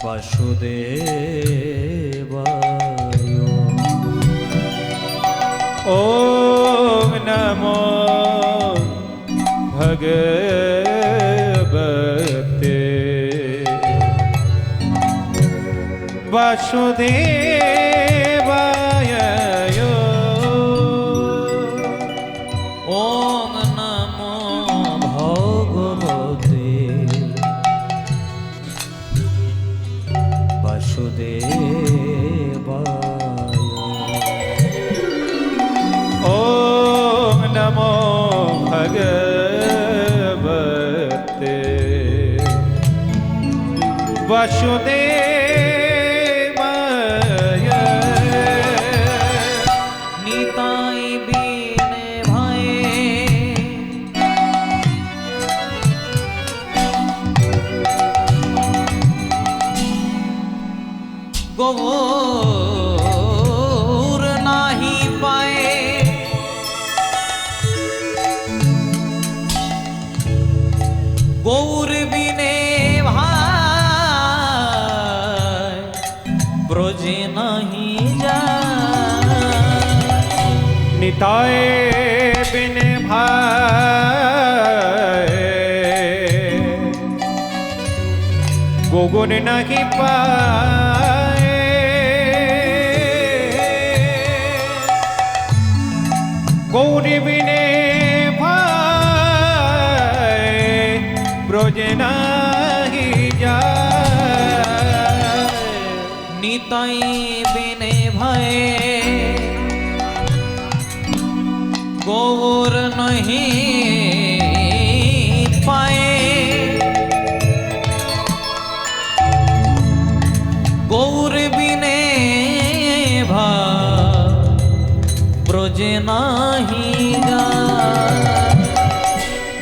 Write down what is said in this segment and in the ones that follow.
वासुदेवाय। ॐ नमो भगवते वासुदेवाय। ॐ नमो भगवते वासुदेवाय। ॐ नमो भगवते वासुदेवाय। निताई बीने भाई गौर नाही पाए, गौर बिने भाई ब्रज नहीं जाए। निताय बिन भाई गोगुन नहीं पाए। गौर बिने भाई ब्रज नहीं जाए। निताई बिने भय गौर नहीं पाए, गौर बिने भा ब्रज नहीं जा।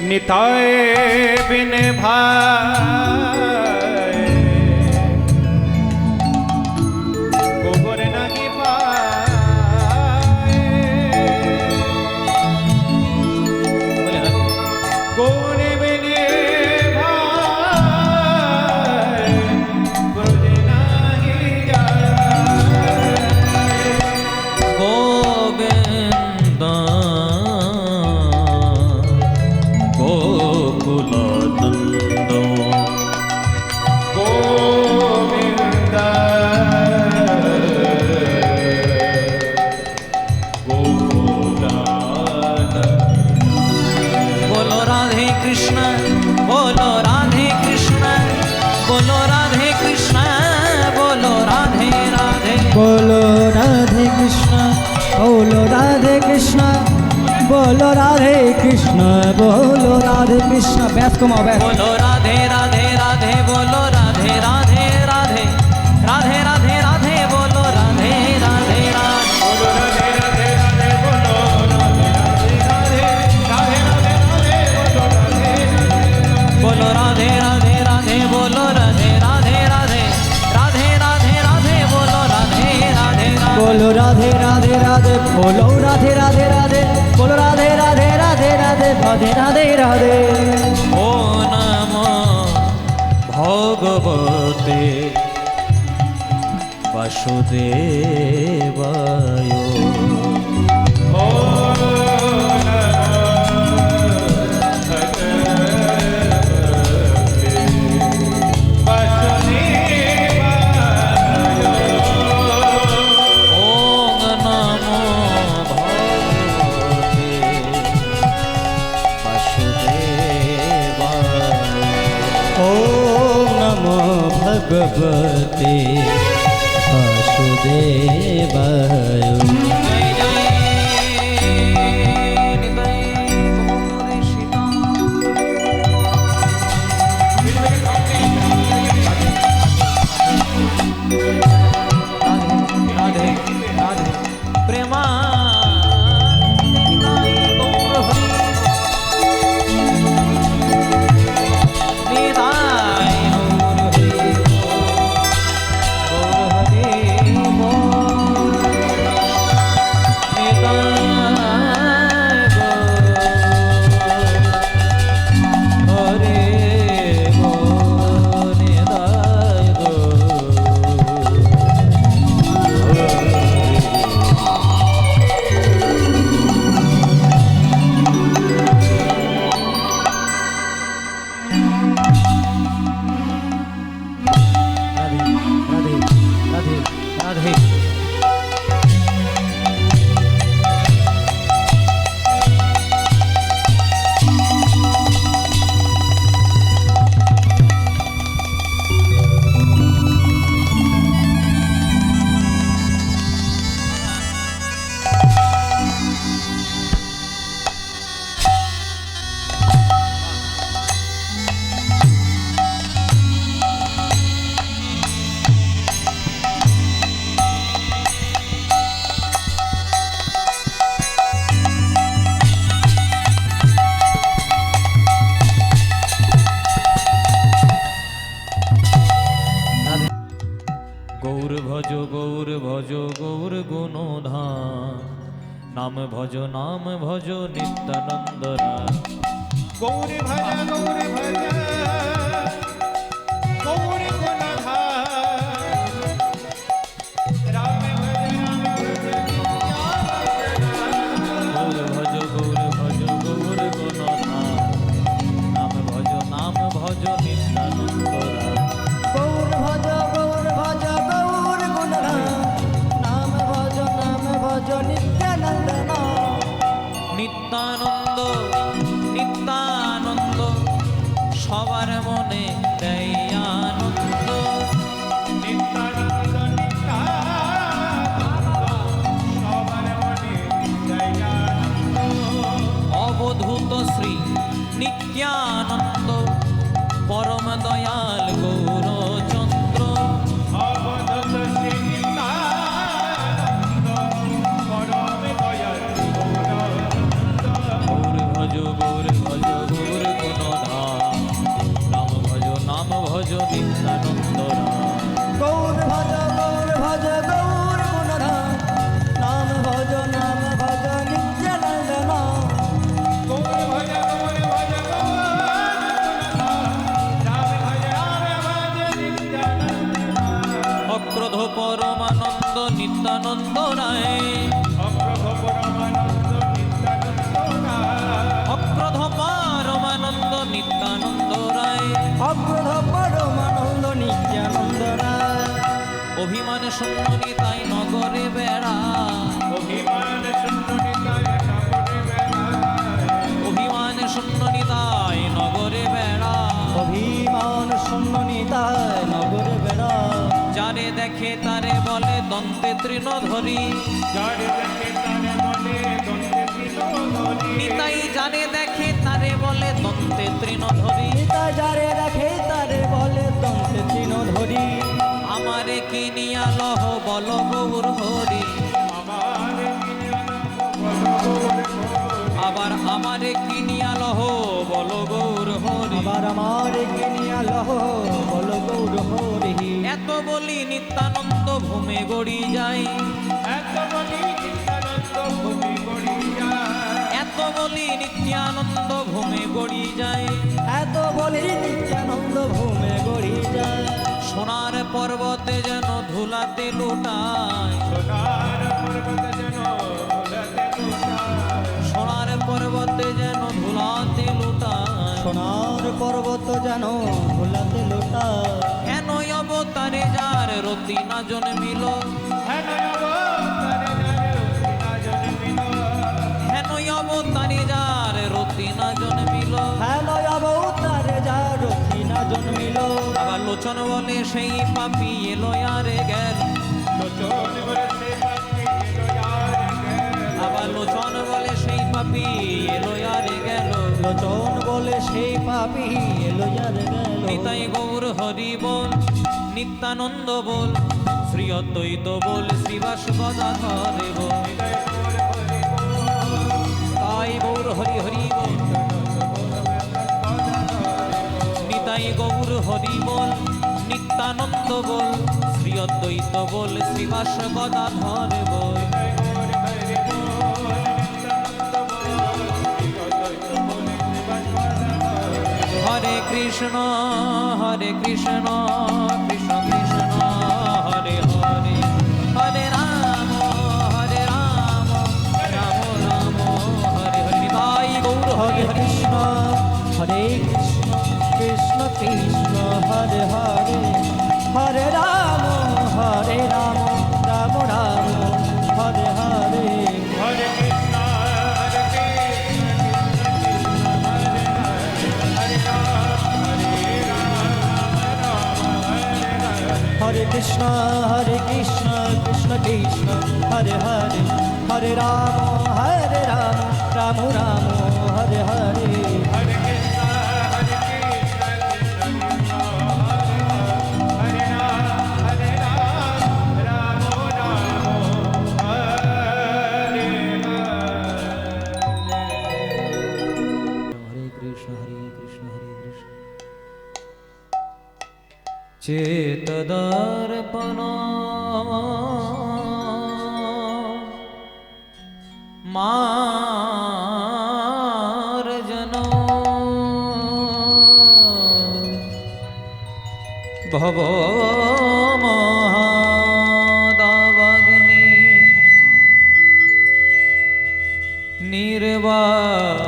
निताय बिन भाई गोबर नहीं पाए। गौर बिन भाई ब्रज नहीं जाए। गोविंद गोकुलानंद गोविंद गोकुलानंद। बोलो राधे कृष्ण, बोलो राधे कृष्ण, बोलो राधे कृष्ण, बोलो राधे राधे। बोलो राधे कृष्ण, बोलो राधे कृष्ण, बोलो राधे कृष्ण, बोलो राधे कृष्ण। बैठ कमाओ बैठ। बोलो राधे राधे राधे, बोलो राधे राधे राधे, राधे राधे राधे, बोलो राधे राधे राधे। बोलो राधे राधे राधे, बोलो राधे राधे राधे, राधे राधे राधे, बोलो राधे राधे। बोलो राधे राधे राधे, बोलो राधे राधे राधे, राधे राधे राधे, बोलो राधे राधे राधे। बोलो राधे राधे राधे, बोलो राधे राधे राधे, बोलो राधे राधे राधे राधे, राधे राधे राधे। ओ नमो भगवते वासुदेवाय। ओम नमो भगवते वासुदेवाय। ओम नमो भगवते वासुदेवाय। जय जय निताय गौर सीता। राधे राधे प्रेमानंद निताय गौर हरि। निताय गौर हरि, गौर हरि बोल। নাম ভজ নিত্যানন্দ রায়। গৌর ভজ গৌর ভজ গৌর গুণধার রাম ভজ গৌর ভজ গৌর গুণধার। নাম ভজ নিত্যানন্দ রায়। গৌর ভজ গৌর ভজ গৌর গুণধাম নাম ভজ নিত্যানন্দ নাম। নিত্যানন্দ নিত্যানন্দ সবার মনে দেয় আনন্দ। নিত্যানন্দ নিত্যানন্দ সবার মনে দয়ানন্দ অবধূত শ্রী নিত্যানন্দ পরম দয়াল গৌরচন্দ্র। অবধূত শ্রী নিত্যানন্দ পরম দয়াল গৌরানন্দ গৌর ভজ গৌর গুণধাম। নাম ভজ নিত্যানন্দ রায়। গৌর ভজ গৌর গুণধাম নাম ভজ নিত্যানন্দ নাম। গৌর ভজ গৌর ভজ রাম ভজ নিত্যানন্দ অক্রোধ পরমানন্দ নিত্যানন্দ রায়। অপ্রভ পরমানন্দ নিত্যানন্দ অক্রোধ পরমানন্দ নিত্যানন্দ রায়। অগ্রধ পরমানন্দ নিত্যানন্দ রায়। অভিমান শূন্য নিতাই নগরে বেড়া। অভিমান শূন্য নিতায় নগরে বেড়ায় অভিমান শূন্য নিতাই নগরে বেড়া। অভিমান শূন্য নিতায় নগরে বেড়া। যারে দেখে তারে বলে দন্তে তৃণধরি। যারে দেখে তারে মনে দন্তে তৃণধরি নিতাই যারে দেখে তারে বলে দন্তে তৃণধরি। নিতা যারে দেখে তারে বলে দন্তে তৃণ ধরি। আমারে কিনিয়া লহ বল গৌর হরি। আমার আবার আমারে কিনিয়া লহ বল গৌর হরি। আবার আমার কিনিয়া লহ বল গৌর হরি। এত বলি নিত্যানন্দ ভূমে গড়ি যায়। এত বলি নিত্যানন্দ ভূমি করিয়া এত বলি নিত্যানন্দ ভূমে গড়ি যায়। এত বলি নিত্যানন্দ ভূমে গড়ি যায়। সোনার পর্বতে যেন ধুলাতে লুটায়। সোনার পর্বত যেন ভোলাতে লুটায় সোনার পর্বতে যেন ধুলাতে লুটায়। সোনার পর্বত যেন ভোলাতে লোটা। হেন অবতারে যার রতি না জন্মিল। হেন অবতারে যারে রতিনা জন্মিল হেন অবতারে যার রতি না জন্মিল। হ্যাঁ অবতারে যা রথি না জন্মিল। আবার লোচন বলে সেই পাপি এলো আরে গেল। লোচন বলে সে পাপি দয়ার গেল আবার লোচন বলে সেই পাপি এলো আরে গেল। লোচন বলে সেই পাপি এলো যার গেল। নিতাই গৌর হরি বল নিত্যানন্দ বল শ্রী অদ্বৈত বল শ্রীবাস গদাধর বল। তাই গৌর হরি হরি বল। নিতাই গৌর হরি বল নিত্যানন্দ বল শ্রী অদ্বৈত বল শ্রীবাস গদাধর বল। হরে কৃষ্ণ কৃষ্ণ কৃষ্ণ হরে হরে। হরে রাম রাম রাম হরে হরে। নিতাই গৌর হরি হরে হরি। কৃষ্ণ হরে কৃষ্ণ কৃষ্ণ কৃষ্ণ হরে হরে। হরে রাম রাম রাম হরে হরে। হরে কৃষ্ণ হরে হরে কৃষ্ণ হরে কৃষ্ণ কৃষ্ণ কৃষ্ণ হরে হরে। হরে রাম রাম রাম হরে হরে। হরে কৃষ্ণ হরে কৃষ্ণ কৃষ্ণ কৃষ্ণ হরে হরে রাম রাম হরে হরে কৃষ্ণ হরে কৃষ্ণ হরে কৃষ্ণ। চেতদর্পণ মার জন ভব মহাদাবাগ্নি নির্বাপন।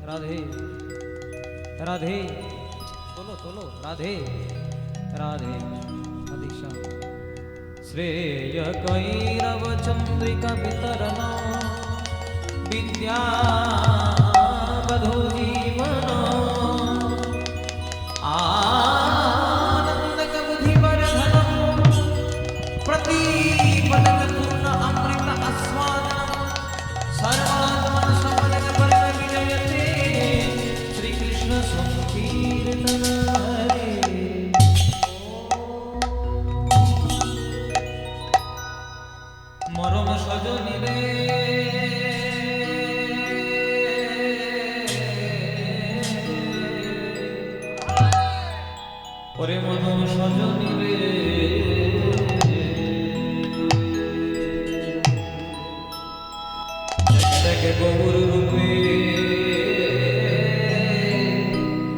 রাধে রাধে তোলো তোলো রাধে রাধে অধিশা শ্রেয় কৈরব চন্দ্রিকা বিতরণ বিদ্যা বধূ জীবন आनंद बुद्धि वर्धन प्रतिपदन पूर्ण अमृत आस्वादन सर्वात्मन समन परम विजयते श्री कृष्ण संकीर्तन हरे। मरम सजनी रे ওরে মন সজনী রে দেখে গৌর রূপে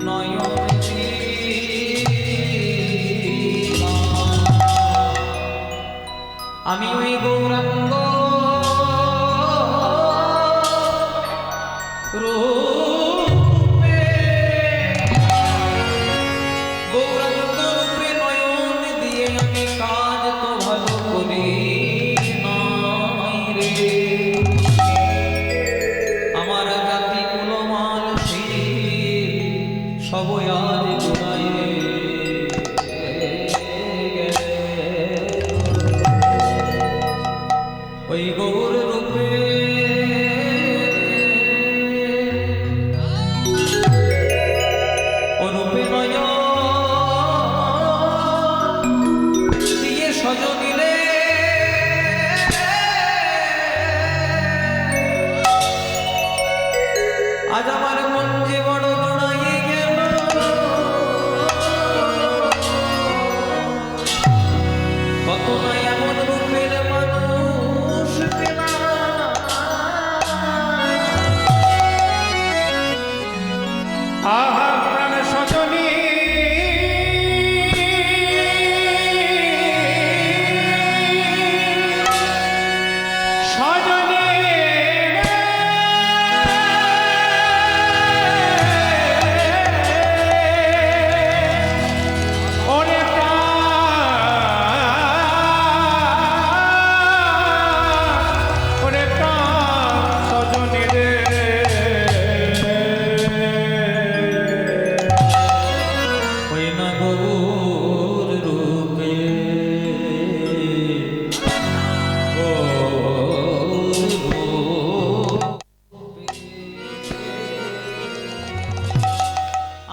নয়ন আমি ওই গৌরাঙ্গ রূপে গৌরাঙ্গ রূপে নয়ন দিয়ে আমি কাজ তো ভালো করি নাই রে। আমার জাতি কুলমাল সব আজ গুনায় ওই গৌর রূপে ও রূপে নয়ন দিয়ে সজনী রে আজ আমার মন যে বড় জোড়াই গেল কত না এমন রূপের মানুষ পেলা আহা প্রাণ সজনী সজনী ওরে প্রাণ সজনী রে ওই না গৌর রূপে গৌর রূপে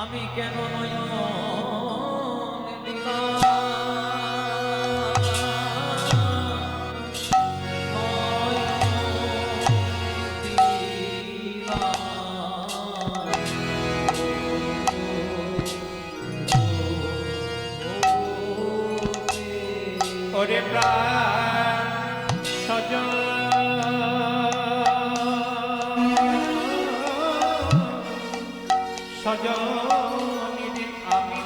আমি কেন নয়ন ওরে প্রাণ সজনী রে আমি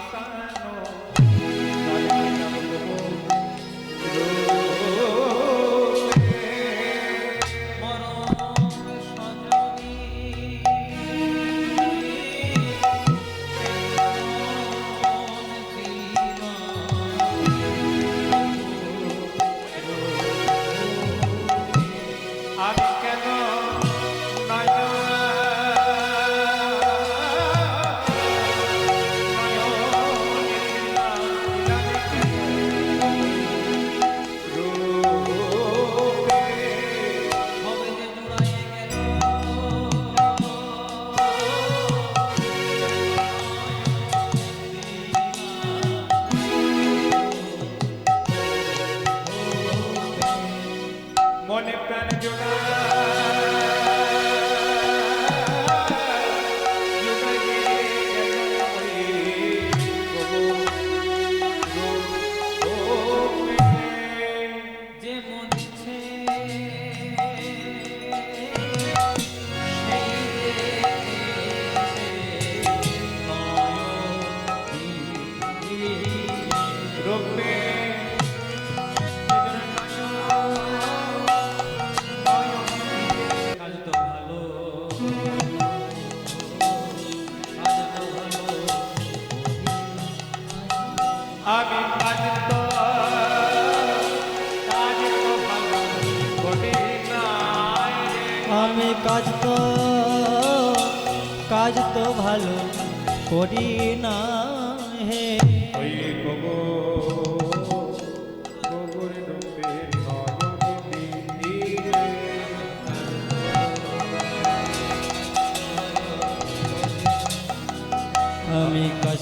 আমি কেন নয়ন কাজ তো ভালো করি না হে ওই গোবর রূপে নয়ন দিলে আমি কাজ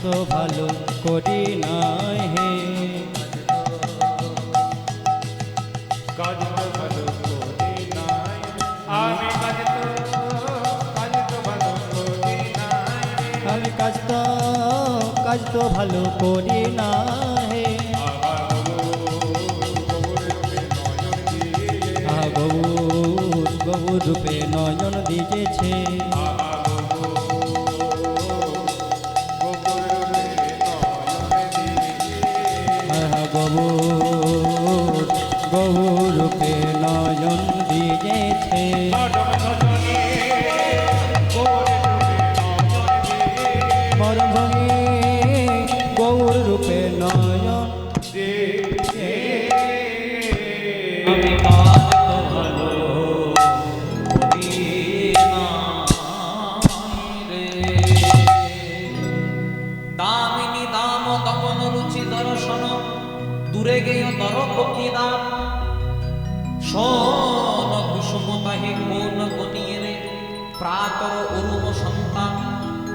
তো ভালো করি না হে কাজ তো ভালো করি নাই আমি কাজ তো ভালো করি নাই আমি কাজ তো ভালো করি না হে আমার গোবর রূপে নয়ন দিলে গৌর রূপে নয়ন দিয়েছে গৌর রূপে নয়ন দিয়েছে মরণ ভঙ্গে গৌর রূপে নয়ন আমি কাজ তো ভালো করি না রে। দামিনী দাম দমন রুচি দর্শন দূরে গেয় দর পক্ষী দাম শোন কুসুম তাহে কোন গনিয়ে রে প্রাতর অরুণ সন্তান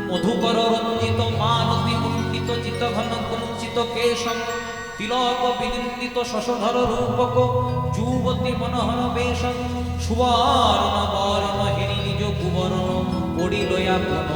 মধুকর রঞ্জিত মানতি মুন্ডিত চিত ঘন কুঞ্চিত কেশম তিলক বিনিন্দিত শশধর রূপক যুবতী মনোহর বেশ সুবর্ণ বর্ণ হেরি নিজ কুবর্ণ পড়িলয়া কোন